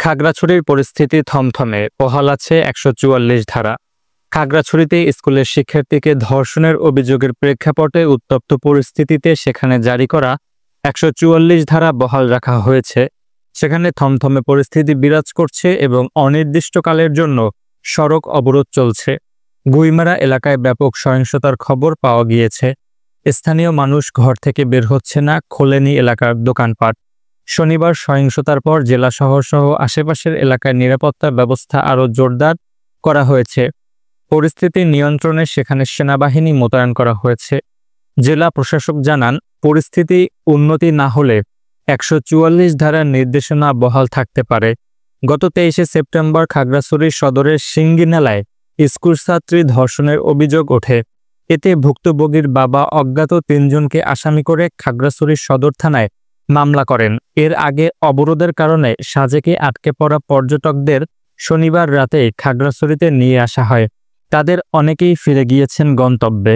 খাগড়াছড়ির পরিস্থিতি থমথমে, বহাল আছে ১৪৪ ধারা। খাগড়াছড়িতে স্কুলের শিক্ষার্থীকে ধর্ষণের অভিযোগের প্রেক্ষাপটে উত্তপ্ত পরিস্থিতিতে সেখানে জারি করা ১৪৪ ধারা বহাল রাখা হয়েছে। সেখানে থমথমে পরিস্থিতি বিরাজ করছে এবং অনির্দিষ্টকালের জন্য সড়ক অবরোধ চলছে। গুইমারা এলাকায় ব্যাপক সহিংসতার খবর পাওয়া গিয়েছে। স্থানীয় মানুষ ঘর থেকে বের হচ্ছে না, খোলেনি এলাকার দোকানপাট। শনিবার সহিংসতার পর জেলা শহর সহ আশেপাশের এলাকায় নিরাপত্তা ব্যবস্থা আরও জোরদার করা হয়েছে। পরিস্থিতি নিয়ন্ত্রণে সেখানে সেনাবাহিনী মোতায়েন করা হয়েছে। জেলা প্রশাসক জানান, পরিস্থিতি উন্নতি না হলে ১৪৪ ধারার নির্দেশনা বহাল থাকতে পারে। গত ২৩শে সেপ্টেম্বর খাগড়াছড়ি সদরের সিঙ্গিনালায় স্কুল ছাত্রী ধর্ষণের অভিযোগ ওঠে। এতে ভুক্তভোগীর বাবা অজ্ঞাত ৩ জনকে আসামি করে খাগড়াছড়ি সদর থানায় মামলা করেন। এর আগে অবরোধের কারণে সাজেকে আটকে পড়া পর্যটকদের শনিবার রাতে খাগড়াছড়িতে নিয়ে আসা হয়। তাদের অনেকেই ফিরে গিয়েছেন গন্তব্যে।